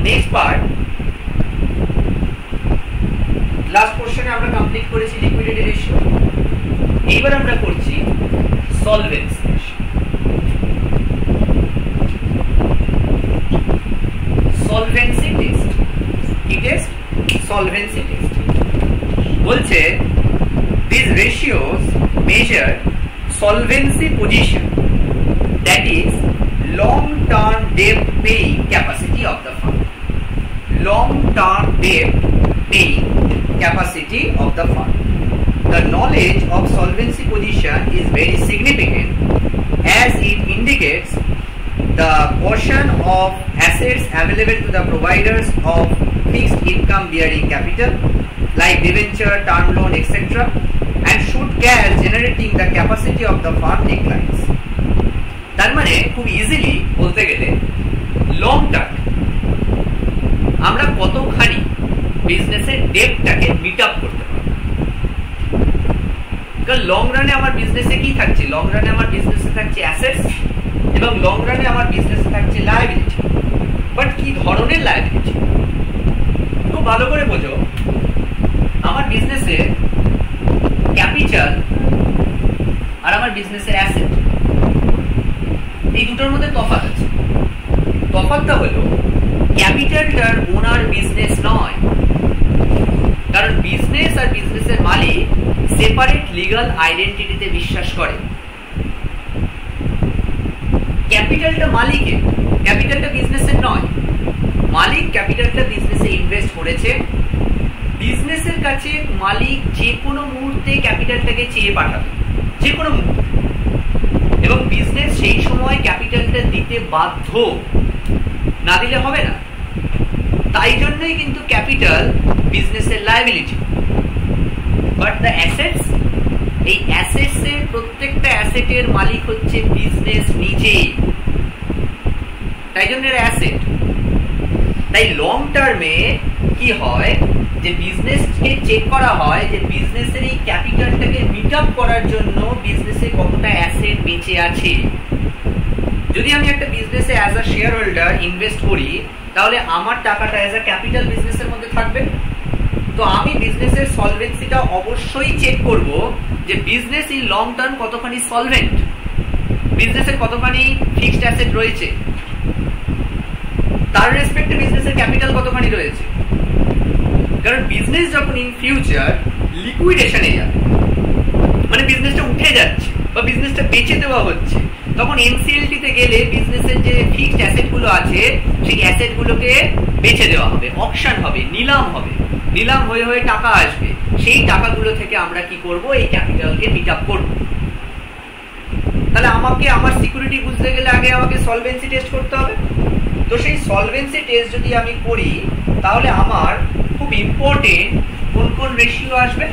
Next part, last পোরশনে আমরা complete করেছি liquidity ratio. এইবার আমরা করছি সলভেন্সি রেশিও। সলভেন্সি টেস্ট, কি টেস্ট? Solvency test. বলছে these ratios measure solvency position, that is long term debt paying capacity of the fund. Long term debt paying capacity of the fund. The knowledge of solvency position is very significant as it indicates the portion of assets available to the providers of fixed income bearing capital like debenture, term loan, etc., and should cash generating the capacity of the fund declines. তার মানে খুব easily বলতে গেলে long term আমরা কতখানি বিজনেসের ডেটটাকে meet up করতে পারবো। কারণ লং রানে আমার বিজনেসে কি থাকছে? লং রানে আমার বিজনেসে থাকছে অ্যাসেটস এবং লং রানে আমার বিজনেসে থাকছে লায়াবিলিটি। বাট কি ধরনের লায়াবিলিটি? খুব ভালো করে বোঝো, আমার বিজনেসে ক্যাপিটাল আর আমার বিজনেসের অ্যাসেট, এই দুটোর মধ্যে তফাৎ আছে। তফাৎটা হলো ক্যাপিটালটার ওনার বিজনেস নয়, কারণ বিজনেস আর বিজনেসের মালিক সেপারেট লিগ্যাল আইডেন্টিটিতে বিশ্বাস করে। ক্যাপিটালটা মালিকের, ক্যাপিটালটা বিজনেসের নয়। মালিক ক্যাপিটালটা বিজনেসে ইনভেস্ট করেছে, বিজনেসের কাছে মালিক যে কোনো মুহূর্তে ক্যাপিটালটাকে চেয়ে পাঠাবে, যে কোনো মুহূর্তে, এবং বিজনেস সেই সময় ক্যাপিটালটা দিতে বাধ্য, না দিলে হবে না। তাই জন্যই কিন্তু ক্যাপিটাল বিজনেসের লায়াবিলিটি। বাট দ্য অ্যাসেটস, এই অ্যাসেটস এর প্রত্যেকটা অ্যাসেটের মালিক হচ্ছে বিজনেস নিজেই, তাই জন্য এর অ্যাসেট। তাই লং টার্মে কি হয় যে বিজনেসকে চেক করা হয় যে বিজনেসের এই ক্যাপিটালটাকে মিট আপ করার জন্য বিজনেসে কতটা অ্যাসেট বেঁচে আছে। যদি আমি একটা বিজনেসে as a share holder invest করি, তাহলে আমার টাকাটা অ্যাজ আ ক্যাপিটাল বিজনেসের মধ্যে থাকবে। তো আমি বিজনেসের সলভেন্সিটা অবশ্যই চেক করব যে বিজনেস এই লং টার্ম কতখানি সলভেন্ট, বিজনেসের কতখানি ফিক্সড অ্যাসেট রয়েছে, তার রেসপেক্টে বিজনেসের ক্যাপিটাল কতখানি রয়েছে। কারণ বিজনেস যখন ইন ফিউচার লিকুইডেশনে যাবে, মানে বিজনেসটা উঠে যাচ্ছে বা বিজনেসটা বেচে দেওয়া হচ্ছে, তখন এনসিএলটি তে গেলে বিজনেসের যে ফিক্সড অ্যাসেট গুলো আছে সেই অ্যাসেট গুলোকে বেচে দেওয়া হবে, অকশন হবে, নিলাম হবে, নিলাম হয়ে হয়ে টাকা আসবে। সেই টাকাগুলো থেকে আমরা কি করব? এই ক্যাপিটালকে মিট আপ করব। তাহলে আমাকে আমার সিকিউরিটি বুঝতে গেলে আগে আমাকে সলভেন্সি টেস্ট করতে হবে। তো সেই সলভেন্সি টেস্ট যদি আমি করি, তাহলে আমার খুব ইম্পর্টেন্ট কোন কোন রেশিও আসবে?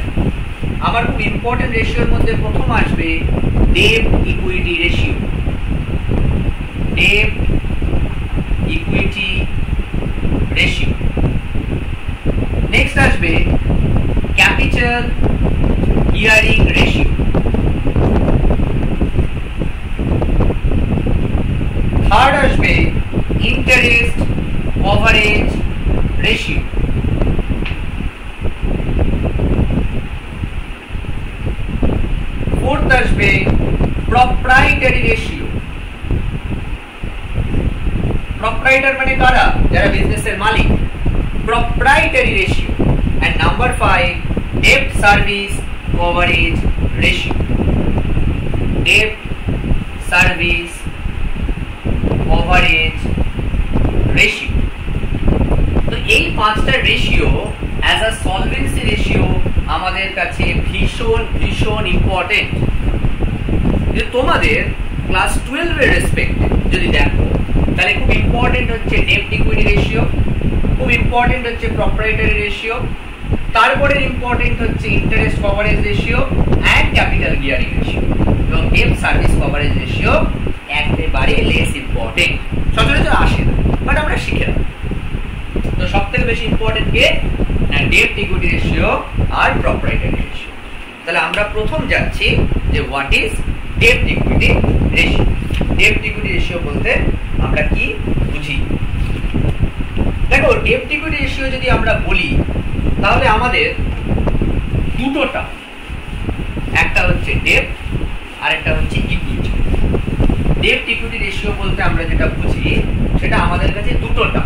আমার খুব ইম্পর্টেন্ট রেশিওর মধ্যে প্রথম আসবে debt equity ratio. Debt equity ratio. Next আসবে ক্যাপিটাল গিয়ারিং রেশিও। থার্ড আসবে ইন্টারেস্ট কভারেজ রেশিও। ফোর্থ আসবে প্রপ্রাইটারি রেশিও। প্রপ্রাইটার মানে কারা? যারা বিজনেসের মালিক, proprietary ratio. And number 5 debt service coverage ratio. Debt service coverage ratio. তো এই পাঁচটা ratio as a solvency ratio আমাদের কাছে ভীষণ ভীষণ ইম্পর্টেন্ট। যে তোমাদের ক্লাস 12 এর রেসপেক্টে যদি দেখো, তাহলে খুব ইম্পর্টেন্ট হচ্ছে ডেট ইকুইটি রেশিও, খুব ইম্পর্টেন্ট হচ্ছে প্রপ্রাইটারি রেশিও, তারপরে ইম্পর্টেন্ট হচ্ছে interest coverage ratio and capital gearing ratio. এবং ডেট সার্ভিস কভারেজ রেশিও একেবারে লেস ইম্পর্টেন্ট, সচরাচর আসে না, বাট আমরা শিখে নেব। তো সব থেকে বেশি ইম্পর্টেন্ট কে? না, ডেট ইকুইটি রেশিও আর প্রপ্রাইটারি রেশিও। তাহলে আমরা প্রথম যাচ্ছি যে what is debt equity ratio. Debt equity ratio বলতে আমরা কি বুঝি? দেখো, ডেপ্ট ইকুইটি রেশিও যদি আমরা বলি তাহলে আমাদের দুটোটা, একটা হচ্ছে ডেপ্ট আর একটা হচ্ছে ইকুইটি। ডেপ্ট ইকুইটি রেশিও বলতে আমরা যেটা বুঝি সেটা আমাদের কাছে দুটোটা,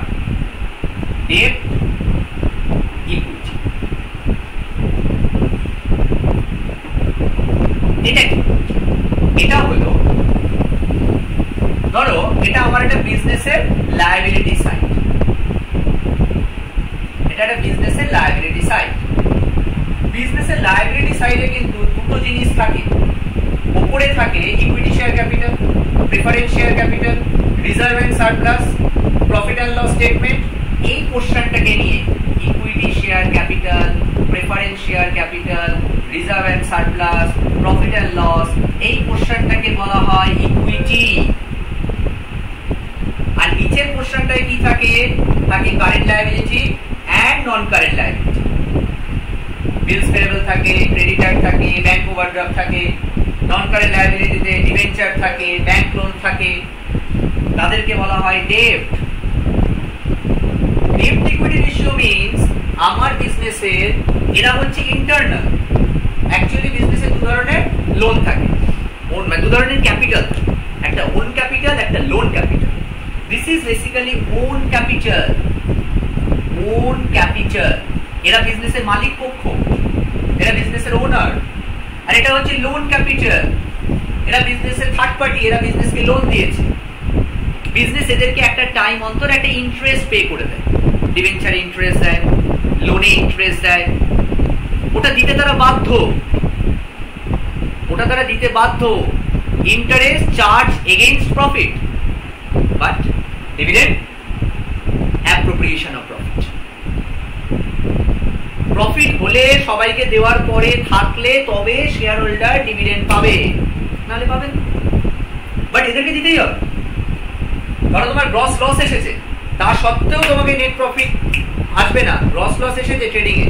ডেপ্ট ইকুইটি। এটা কি? এটা হলো, ধরো এটা আমার একটা বিজনেসের লায়াবিলিটি সাইড, এটা একটা বিজনেসের লায়াবিলিটি সাইড। বিজনেসের লায়াবিলিটি সাইডে কিন্তু দুটো জিনিস থাকে, উপরে থাকে equity share capital, preference share capital, reserve and surplus, profit and loss statement. এই পোরশনটাকে নিয়ে equity share capital, preference share capital, reserve and surplus, profit and loss, এই পোরশনটাকে বলা হয় ইকুইটি। আর নিচের পোরশনটায় কি থাকে? থাকে current liability and non current liability. Beans payable থাকে, ক্রেডিটার থাকে, ব্যাংক ওভারড্রাফট থাকে, নন কারেন্ট লায়াবিলিটিতে ডিবেঞ্চার থাকে, ব্যাংক লোন থাকে, তাদেরকে বলা হয় ডেপ্ট। ডেপ্ট ইকুইটি রেশিও মিন্স আমার বিজনেসের, এরা হচ্ছে ইন্টারনাল। অ্যাকচুয়ালি বিজনেসে দু ধরনের লোন থাকে, দু ধরনের ক্যাপিটাল, একটা ওন ক্যাপিটাল, একটা loan capital. This is basically own capital. Own capital, এরা বিজনেসের মালিক পক্ষ, এরা বিজনেসের ওনার। আর এটা হচ্ছে লোন ক্যাপিটাল, এরা বিজনেসের থার্ড পার্টি, এরা বিজনেসকে লোন দিয়েছে। বিজনেস এদেরকে একটা টাইম অন্তর একটা ইন্টারেস্ট পে করে দেয়, ডিবেঞ্চারে ইন্টারেস্ট দেয়, লোনে ইন্টারেস্ট দেয়, ওটা দিতে তারা বাধ্য, ওটা তারা দিতে বাধ্য। Interest charge against profit, but dividend appropriation of profit. Profit হলে সবাইকে দেওয়ার পরে থাকলে তবে শেয়ার হোল্ডার ডিভিডেন্ড পাবে, নাহলে পাবে না। বাট এদেরকে দিতেই হবে। ধরো তোমার গ্রস লস এসেছে, তা সত্ত্বেও তোমাকে নেট প্রফিট আসবে না। গ্রস লস এসেছে ট্রেডিং এ,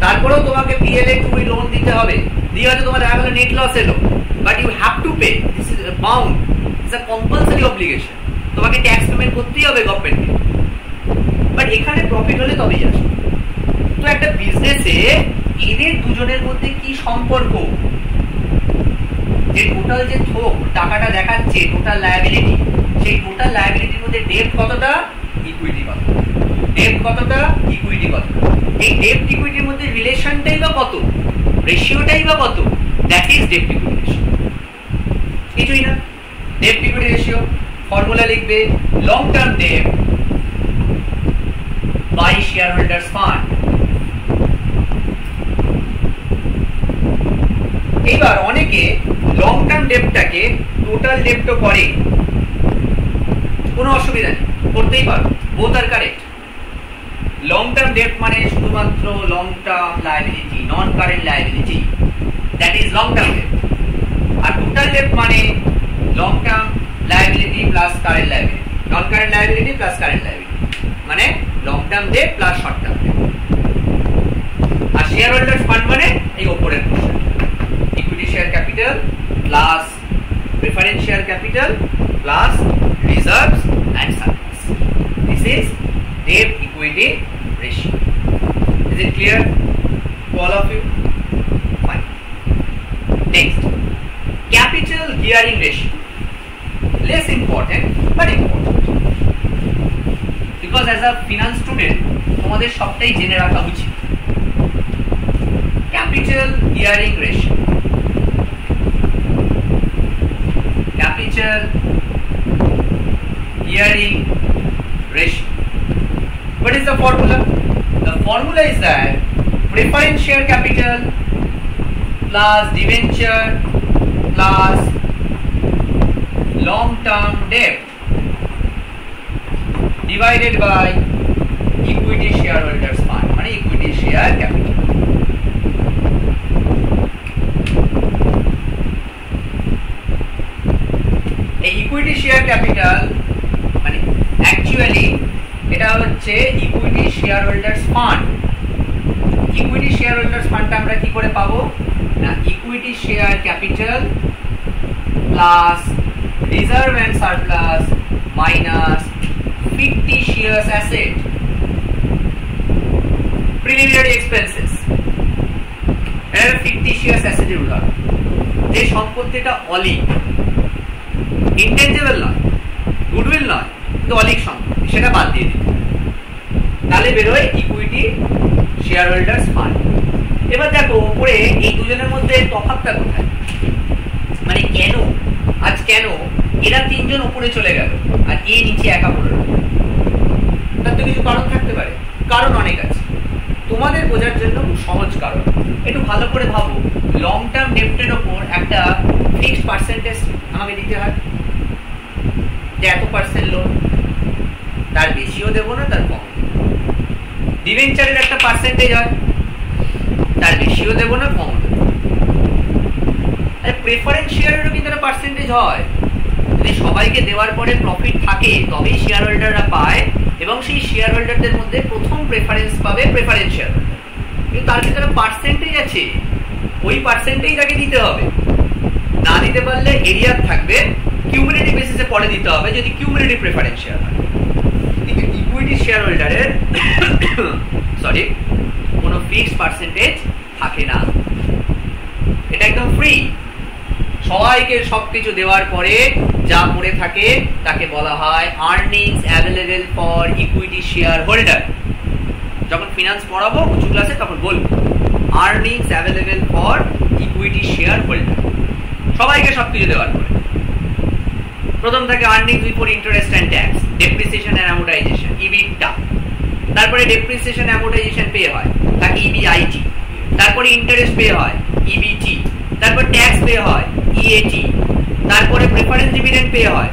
তারপরেও তোমাকে পিএলএ টু লোন দিতে হবে, দিয়ে হয়তো তোমার দেখা গেল নেট লস এলো, but you have to pay. This is bound, it's a compulsory obligation. তোমাকে ট্যাক্স পেমেন্ট করতেই হবে গভর্নমেন্টকে। বাট এখানে প্রফিট হলে তবেই আসবে। তো একটা বিজনেসে এদের দুজনের মধ্যে কি সম্পর্ক? যে টোটাল যে থোক টাকাটা দেখাচ্ছে, টোটাল লায়াবিলিটি, সেই টোটাল লায়াবিলিটির মধ্যে ডেপ্ট কতটা, ইকুইটি কতটা, ডেপ্ট কতটা, ইকুইটি কতটা। এই ডেপ্ট ইকুইটির মধ্যে রিলেশনটাই বা কত, রেশিওটাই বা কত, দ্যাট ইজ ডেপ্ট ইকুইটি রেশিও। কিছুই না। ডেপ্ট ইকুইটি রেশিও ফর্মুলা লিখবে, লং টার্ম ডেপ্ট বাই শেয়ার হোল্ডার্স ফান্ড। এইবার অনেকে লং টার্ম ডেপ্টটাকে টোটাল ডেপ্টও করে, কোনো অসুবিধা নেই, করতেই পারো, বোথ আর কারেক্ট। লং টার্ম ডেপ্ট মানে শুধুমাত্র long term liability, non current liability, that is long term ডেপ্ট। আর টোটাল ডেপ্ট মানে long term liability plus current liability, non current liability plus current liability, মানে long term ডেপ্ট plus short term ডেপ্ট। আর share holders fund মানে এই উপরের portion, equity share capital plus preference share capital plus reserves and surplus. This is debt equity ratio. Is it clear to all of you? Fine. Next, capital gearing ratio. Less important but important, because as a finance student তোমাদের সবটাই জেনে রাখা উচিত। Capital gearing ratio. Capital gearing ratio. What is the formula? The formula is that preference share capital plus debenture plus long term debt divided by equity shareholders fund, মানে equity share capital. এই equity share capital মানে actually এটা হচ্ছে equity share holders fund. Equity share holders ফান্ডটা আমরা কি করে পাবো না, equity share capital plus reserve and surplus minus fictitious asset preliminary expenses, এটা ফিকটিশিয়াস অ্যাসেটের উদাহরণ, যে সম্পত্তিটা অলিক, ইনটেনজিবল নয়, গুডউইল নয়, কিন্তু অলিক সম্পত্তি, সেটা বাদ দিয়ে দিতে, তাহলে বেরোয় ইকুইটি শেয়ার হোল্ডার্স ফান্ড। এবার দেখো উপরে এই দুজনের মধ্যে তফাৎটা কোথায়, মানে কেন কেন এরা তিনজন উপরে চলে গেল আর এই নিচে একা পড়ে রইল? তার তো কিছু কারণ থাকতে পারে, কারণ অনেক আছে। তোমাদের বোঝার জন্য সহজ কারণ, একটু ভালো করে ভাবো, লং টার্ম ডেপ্টের ওপর একটা ফিক্সড পার্সেন্টেজ আমাকে দিতে হয়, যে এত পার্সেন্ট লোন, তার বেশিও দেবো না তার কম। ডিবেঞ্চারের একটা পার্সেন্টেজ হয়, তার বেশিও দেবো না কম দেবো। প্রেফারেন্স শেয়ারেরও কিন্তু একটা পার্সেন্টেজ হয়, যদি সবাইকে দেওয়ার পরে প্রফিট থাকে তবেই শেয়ার হোল্ডাররা পায়, এবং সেই শেয়ার হোল্ডারদের মধ্যে প্রথম প্রেফারেন্স পাবে প্রেফারেন্স শেয়ার হোল্ডার, কিন্তু তার ভিতরে পার্সেন্টেজ আছে, ওই পার্সেন্টেজ তাকে দিতে হবে। না দিতে পারলে এরিয়ার থাকবে, কিউমুলেটিভ বেসিসে পরে দিতে হবে যদি কিউমুলেটিভ প্রেফারেন্স শেয়ার হয়। কিন্তু ইকুইটি শেয়ার হোল্ডারের কোনো ফিক্সড পার্সেন্টেজ থাকে না, এটা একদম ফ্রি। সবাইকে সবকিছু দেওয়ার পরে যা পড়ে থাকে তাকে বলা হয় earnings available for equity share holder. যখন ফিনান্স পড়াবো উঁচু ক্লাসে তখন বলবো earnings available for equity share holder, সবাইকে সবকিছু দেওয়ার পরে। প্রথম থাকে earnings before interest and tax, depreciation and amortisation, EBITDA. তারপরে ডেপ্রিসিয়েশন অ্যামোর্টাইজেশন পে হয়, তাকে ইবিআইটি। তারপরে ইন্টারেস্ট পে হয়, ইবিটি। তারপর ট্যাক্স পে হয়, ইএটি। তারপরে প্রেফারেন্স ডিভিডেন্ড পে হয়,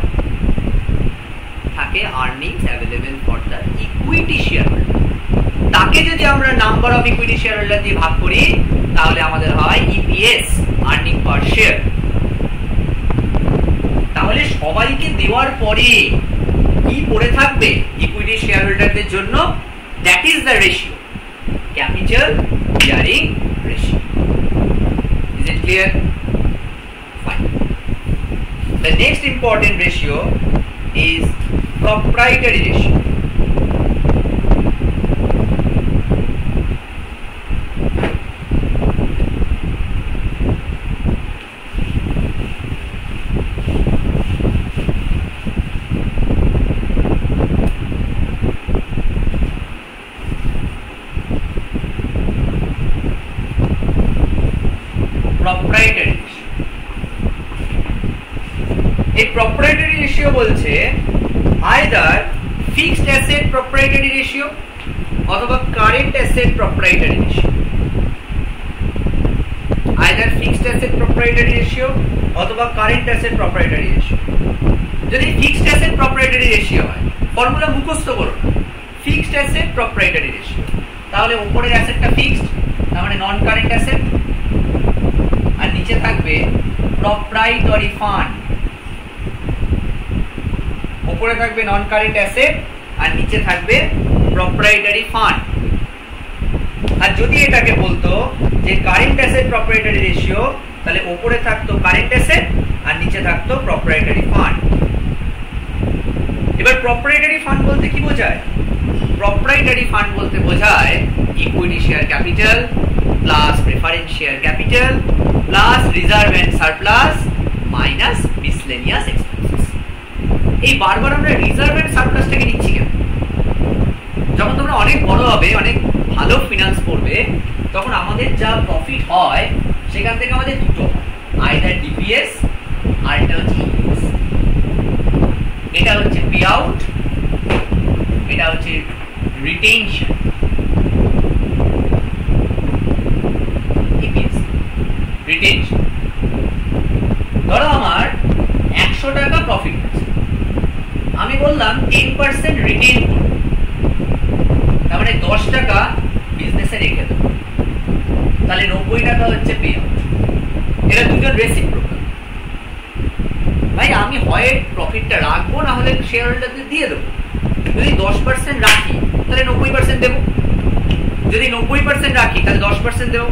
থাকে earnings available for the equity share holder. তাকে যদি আমরা number of equity share holder দিয়ে ভাগ করি তাহলে আমাদের হয় ইপিএস, আর্নিং পার শেয়ার। তাহলে সবাইকে দেওয়ার পরে কি পড়ে থাকবে ইকুইটি শেয়ার হোল্ডারদের জন্য? That is the ratio, capital gearing ratio. Is it clear? Fine. The next important ratio is proprietary ratio. Proprietary ratio. এই proprietary ratio বলছে either fixed asset proprietary ratio অথবা current asset proprietary ratio, either fixed asset proprietary ratio অথবা current asset proprietary ratio। যদি fixed asset proprietary ratio হয়, formula মুখস্থ করো না, fixed asset proprietary ratio, তাহলে উপরের অ্যাসেটটা ফিক্সড, তার মানে নন কারেন্ট অ্যাসেট, আর নিচে থাকবে প্রপ্রাইটরি ফান্ড। উপরে থাকবে নন কারেন্ট অ্যাসেট আর নিচে থাকবে প্রপ্রাইটরি ফান্ড। আর যদি এটাকে বলতো যে কারেন্ট অ্যাসেট প্রপ্রাইটরি রেশিও, তাহলে উপরে থাকতো কারেন্ট অ্যাসেট আর নিচে থাকতো প্রপ্রাইটরি ফান্ড। এবার প্রপ্রাইটরি ফান্ড বলতে কি বোঝায়? প্রপ্রাইটরি ফান্ড বলতে বোঝায় equity share capital plus preference share capital plus reserve and surplus minus miscellaneous expenses. এই বারবার আমরা রিজার্ভ এন্ড সারপ্লাসটাকে নিচ্ছি কেন? যখন তোমরা অনেক বড় হবে, অনেক ভালো ফিনান্স করবে, তখন আমাদের যা প্রফিট হয় সেখান থেকে আমাদের দুটো হয়, আইদার ডিপিএস আর এটা হচ্ছে ইপিএস। এটা হচ্ছে পে আউট, এটা হচ্ছে রিটেনশন। EPS retention. ধরো আমার 100 টাকা প্রফিট হচ্ছে, আমি বললাম 10% রিটেন করব, তার মানে 10 টাকা বিজনেসে রেখে দেবো, তাহলে 90 টাকা হচ্ছে পে আউট। এটা দুজন রেসিপ্রোকাল। ভাই আমি হয় প্রফিটটা রাখবো, না হলে শেয়ার হোল্ডারদের দিয়ে দেবো। যদি 10% রাখি তাহলে 90% দেবো, যদি 90% রাখি তাহলে 10% দেবো,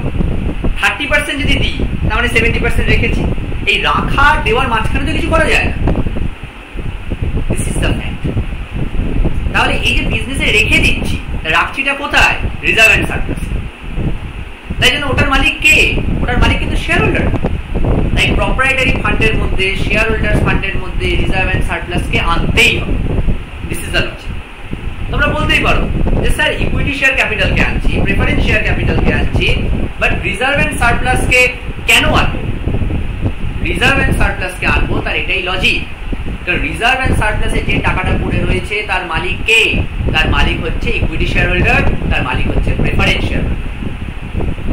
30% যদি দিই তার মানে 70% রেখেছি। এই রাখা দেওয়ার মাঝখানে তো কিছু করা যায় না। This is the fact. তাহলে এই যে বিজনেসে রেখে দিচ্ছি, রাখছিটা কোথায়? Reserve and surplus. তাই জন্য ওটার মালিক কে? ওটার মালিক কিন্তু শেয়ার হোল্ডার। তাই প্রপার্টারি ফান্ডের মধ্যে, শেয়ার হোল্ডার্স ফান্ডের মধ্যে রিজার্ভ এন্ড সারপ্লাস কে আনতেই হবে। This is the logic. তোমরা বলতেই পারো যে স্যার ইকুইটি শেয়ার ক্যাপিটাল কে আনছি, প্রেফারেন্স শেয়ার ক্যাপিটাল কে আনছি, বাট রিজার্ভ এন্ড সারপ্লাস কে কেন আনবো? রিজার্ভ এন্ড সারপ্লাস কে আনবো তার এটাই লজিক, কারণ রিজার্ভ এন্ড সারপ্লাসে যে টাকাটা পড়ে রয়েছে তার মালিক কে? তার মালিক হচ্ছে ইকুইটি শেয়ার হোল্ডার, তার মালিক হচ্ছে preference share holder.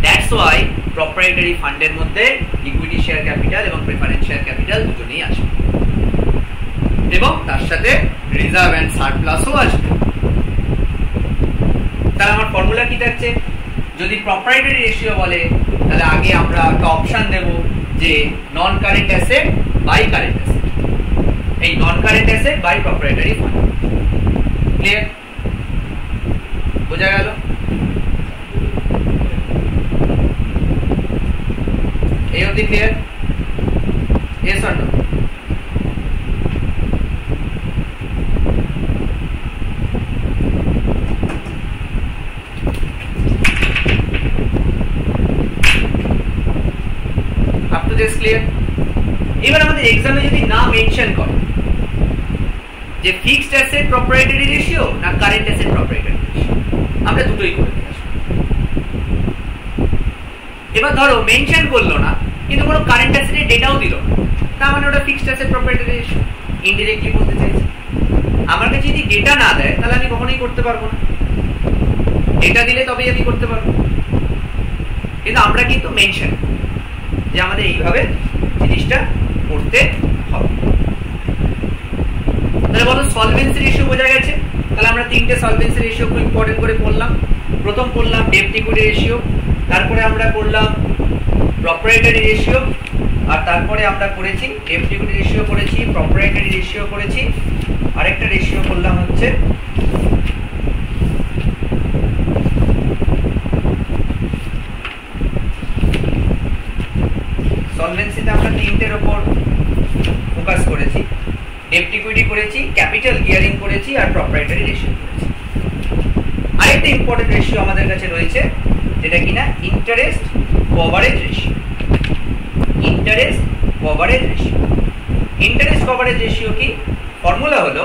That's why proprietary ফান্ডের মধ্যে ইকুইটি শেয়ার ক্যাপিটাল এবং প্রেফারেন্স শেয়ার ক্যাপিটাল দুটোই আসবে, এবং তার সাথে রিজার্ভ এন্ড সারপ্লাসও আসবে। তাহলে আমার ফর্মুলা কি থাকছে? যদি প্রপার্টারি রেশিও বলে তাহলে আগে আমরা একটা অপশন দেব যে non current asset by current asset, এই non current asset by proprietary fund. Clear? বোঝা গেল? এই অবধি clear? Yes or no? Up to this clear? এবার আমাদের এক্সামে যদি না মেনশন করে যে ফিক্সড অ্যাসেট প্রপার্টারি রেশিও না কারেন্ট অ্যাসেট প্রপার্টারি রেশিও, আমরা দুটোই করে দিই। এবার ধরো মেনশন করলো না কিন্তু কোনো কারেন্ট অ্যাসেটের ডেটাও দিল না, তার মানে ওটা ফিক্সড অ্যাসেট প্রপার্টারি রেশিও। ইনডিরেক্টলি বলতে চাইছি আমার কাছে যদি ডেটা না দেয় তাহলে আমি কখনোই করতে পারবো না, ডেটা দিলে তবেই আমি করতে পারবো। কিন্তু আমরা কিন্তু মেনশন যে আমাদের এইভাবে জিনিসটা করতে হবে। তাহলে বলো সলভেন্সি রেশিও বোঝা গেছে। তাহলে আমরা তিনটে সলভেন্সি রেশিও খুব ইম্পর্টেন্ট করে পড়লাম। প্রথম পড়লাম ডেট ইকুইটি রেশিও, তারপরে আমরা করলাম প্রপার্টারি রেশিও, আর তারপরে আমরা করেছি ডেট ইকুইটি রেশিও করেছি, প্রপার্টারি রেশিও করেছি, আরেকটা রেশিও করলাম হচ্ছে সলভেন্সিতে আমরা তিনটের উপর ফোকাস করেছি, ডেট ইকুইটি করেছি, ক্যাপিটাল গিয়ারিং করেছি, আর প্রপার্টারি রেশিও করেছি। আরেকটা ইম্পর্টেন্ট রেশিও আমাদের কাছে রয়েছে যেটা কিনা interest coverage ratio. Interest coverage ratio, interest coverage ratio কি? ফর্মুলা হলো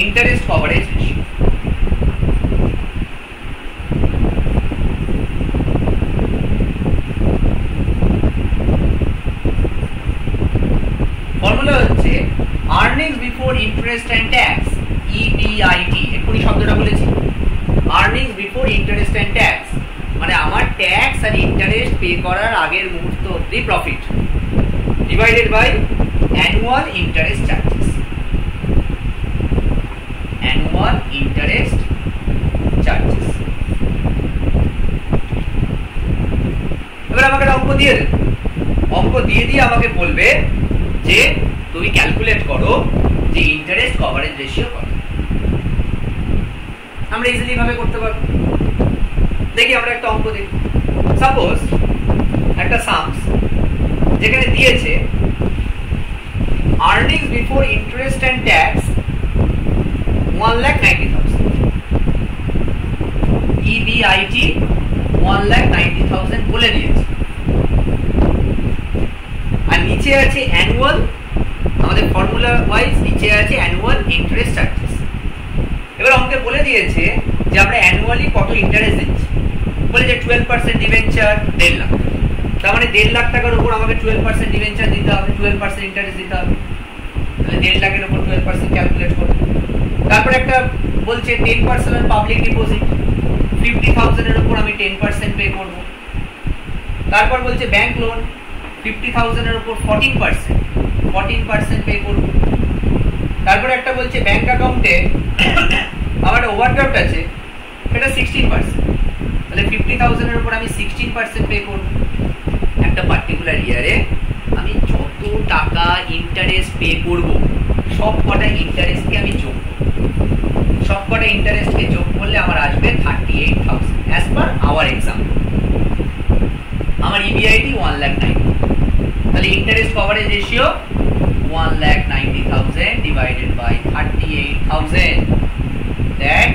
ইন্টারেস্ট কভারেজ রেশিও। ফর্মুলা হচ্ছে earnings before interest and tax, EBIT। এক্ষুনি শব্দটা বলেছি, earnings before interest and tax, মানে আমার ট্যাক্স আর ইন্টারেস্ট পে করার আগের মুহূর্ত অবধি profit, divided by annual interest charges. Annual interest charges. এবার আমাকে একটা অঙ্ক দিয়ে দেবে, অঙ্ক দিয়ে দিয়ে আমাকে বলবে যে তুমি ক্যালকুলেট করো যে ইন্টারেস্ট কভারেজ রেশিও কত। আমরা ইজিলি ভাবে করতে পারবো। দেখি আমরা একটা অঙ্ক দেখি। সাপোজ একটা সামস যেখানে দিয়েছে earnings before interest and tax 1,90,000, EBIT 1,90,000 বলে দিয়েছে, আর নিচে আছে অ্যানুয়াল, আমাদের ফর্মুলা ওয়াইজ নিচে আছে অ্যানুয়াল ইন্টারেস্ট চার্জেস। এবার আমাকে বলে দিয়েছে যে আমরা অ্যানুয়ালি কত ইন্টারেস্ট দিচ্ছি, বলে যে 12% ডিবেঞ্চার 1.5 লাখ, তার মানে 1.5 লাখ টাকার উপর আমাকে 12% ডিবেঞ্চার দিতে হবে, 12% ইন্টারেস্ট দিতে হবে। তাহলে 1.5 লাখের উপর 12% ক্যালকুলেট করব। তারপর একটা বলছে 10% পাবলিক ডিপোজিট, 50,000 এর উপর আমি 10% পে করব। তারপর বলছে ব্যাংক লোন, 50,000 এর উপর 14% পে করব। তারপর একটা বলছে ব্যাংক অ্যাকাউন্টে আমার ওভারড্রাফট আছে, সেটা 16%, তাহলে 50,000 এর উপর আমি 16% পে করব। একটা পার্টিকুলার ইয়ারে আমি যত টাকা ইন্টারেস্ট পে করব সব কটা ইন্টারেস্টকে আমি যোগ করব, সব কটা ইন্টারেস্টকে যোগ করলে আমার আসবে 38,000 অ্যাজ পার আওয়ার এক্সাম্পল। আমার EBIT 1,90,000, তাহলে interest coverage ratio 1,90,000 divided by 38,000, that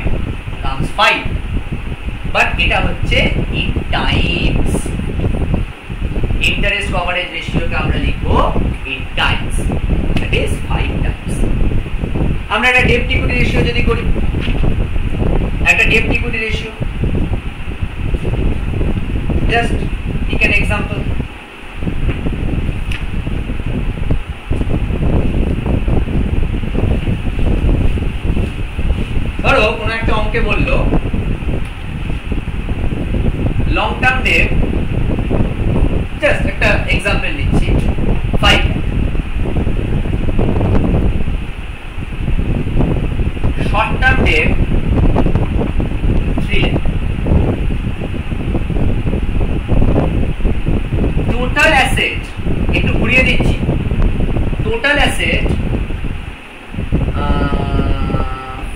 comes 5. But এটা হচ্ছে in times. Interest coverage ratio কে আমরা লিখবো in times, that is 5 times. আমরা একটা debt equity ratio যদি করি, একটা debt equity ratio, just take an example. ধরো কোন একটা অঙ্কে বললো লং টার্ম ডেট, জাস্ট একটা এক্সাম্পল নিচ্ছি, 5 short term debt 3 total asset, একটু ঘুরিয়ে দিচ্ছি, total asset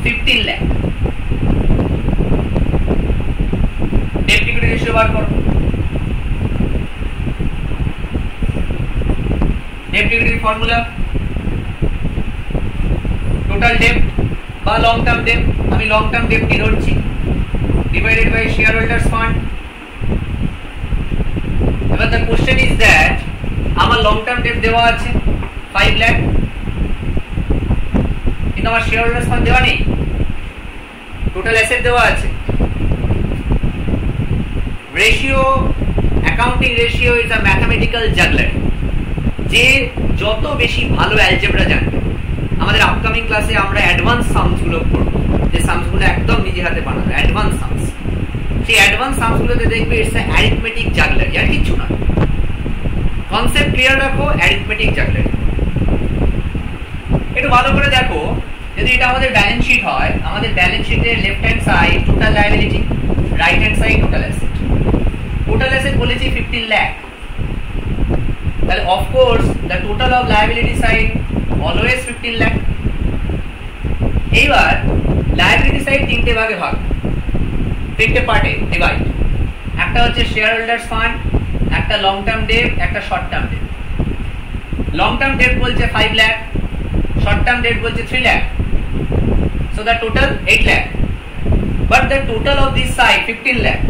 15 lakh. Debt equity ratio বার করো। ডেট ইকুইটির ফর্মুলা টোটাল ডেট বা লং টার্ম ডেট, আমি লং টার্ম ডেট কি ধরছি, divided by share holders fund. এবার দ্য কোশ্চেন ইজ দ্যাট আমার লং টার্ম ডেট দেওয়া আছে 5 লাখ, কিন্তু আমার শেয়ার হোল্ডার্স ফান্ড দেওয়া নেই, টোটাল অ্যাসেট দেওয়া আছে। Ratio, accounting ratio is a mathematical juggler. যে যত বেশি ভালো অ্যালজেব্রা জানবে, আমাদের আপকামিং ক্লাসে আমরা অ্যাডভান্স সামস গুলো করব, যে সামস গুলো একদম নিজে হাতে বানাবো, অ্যাডভান্স সামস। সেই অ্যাডভান্স সামস গুলোতে দেখবে ইটস আ অ্যারিথমেটিক জাগলারি, আর কিছু না। কনসেপ্ট ক্লিয়ার রাখো, অ্যারিথমেটিক জাগলারি। একটু ভালো করে দেখো, যদি এটা আমাদের ব্যালেন্স শিট হয়, আমাদের ব্যালেন্স শিটের left hand side total liability, right hand side total asset. Total asset বলেছি 15 লাখ, তাহলে of course the total of liability side always 15 lakh. এইবার লায়াবিলিটি সাইড তিনটে ভাগে ভাগ, তিনটে পার্টে ডিভাইড। একটা হচ্ছে শেয়ার হোল্ডার্স ফান্ড, একটা লং টার্ম ডেট, একটা short term debt. Long term debt বলছে 5 লাখ, short term debt বলছে 3 lakh, so the total 8 lakh, but the total of this side 15 lakh,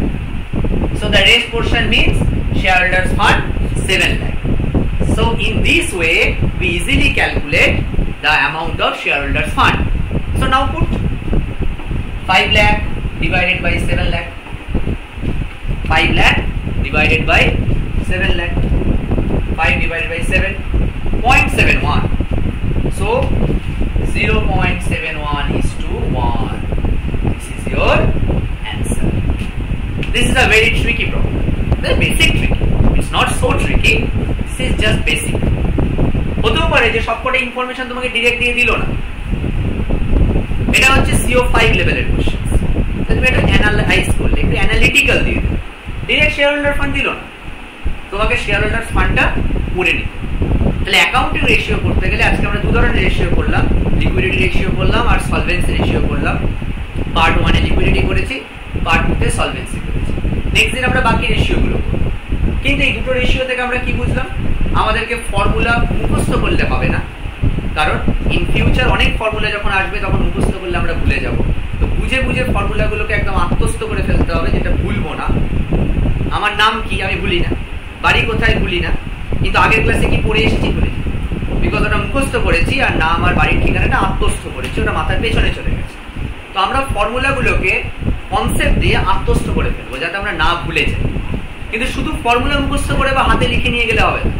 so the rest portion means shareholders fund 7 lakh. So in this way we easily calculate the amount of shareholders fund. So now put 5 lakh divided by 7 lakh, 5 lakh divided by 7 lakh, 5 divided by 7, 0.71. So 0.71 is to 1. This is your answer. This is a very tricky problem. The basic tricky. It's not so tricky. This is just basic. হতেও পারে যে সবকটা information তোমাকে direct দিয়ে দিল না। এটা হচ্ছে CO5 লেভেলের কোশ্চেন। তুমি এটা অ্যানালাইজ করলে, একটু অ্যানালিটিক্যাল দিয়ে দিল, ডিরেক্ট শেয়ার হোল্ডার ফান্ড দিল না, তোমাকে শেয়ার হোল্ডার ফান্ডটা পড়ে নিতে। তাহলে অ্যাকাউন্টিং রেশিও করতে গেলে আজকে আমরা দু ধরনের রেশিও করলাম, লিকুইডিটি রেশিও করলাম আর সলভেন্সি রেশিও করলাম। পার্ট 1 এ লিকুইডিটি করেছি, পার্ট 2 তে সলভেন্সি করেছি। নেক্সট দিন আমরা বাকি রেশিওগুলো করব। কিন্তু এই দুটো রেশিও থেকে আমরা কি বুঝলাম, আমাদেরকে ফর্মুলা মুখস্থ করলে হবে না, কারণ ইন ফিউচার অনেক ফর্মুলা যখন আসবে তখন মুখস্থ করলে আমরা ভুলে যাব। তো বুঝে বুঝে ফর্মুলাগুলোকে একদম আত্মস্থ করে ফেলতে হবে, যেটা ভুলবো না। আমার নাম কি আমি ভুলি না, বাড়ি কোথায় ভুলি না, কিন্তু আগের ক্লাসে কি পড়ে এসেছি ভুলি, বিকজ ওটা মুখস্থ করেছি আর নাম আর বাড়ির ঠিকানাটা আত্মস্থ করেছি, ওটা মাথার পেছনে চলে গেছে। তো আমরা ফর্মুলাগুলোকে কনসেপ্ট দিয়ে আত্মস্থ করে ফেলবো যাতে আমরা না ভুলে যাই। কিন্তু শুধু ফর্মুলা মুখস্থ করে বা হাতে লিখে নিয়ে গেলে হবে না,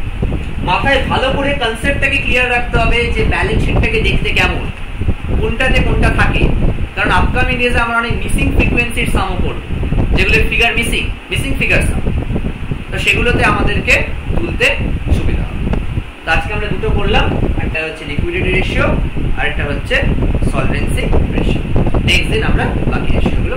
মাথায় ভালো করে কনসেপ্টটাকে ক্লিয়ার রাখতে হবে যে ব্যালেন্স শিটটাকে দেখতে কেমন, কোনটাতে কোনটা থাকে। কারণ আপকামিং ডেজে আমরা অনেক মিসিং ফ্রিকোয়েন্সির সামও করবো, যেগুলো ফিগার মিসিং ফিগার সাম, তো সেগুলোতে আমাদেরকে তুলতে সুবিধা হবে। তো আজকে আমরা দুটো করলাম, একটা হচ্ছে লিকুইডিটি রেশিও আর একটা হচ্ছে সলভেন্সি রেশিও। নেক্সট দিন আমরা বাকি রেশিওগুলো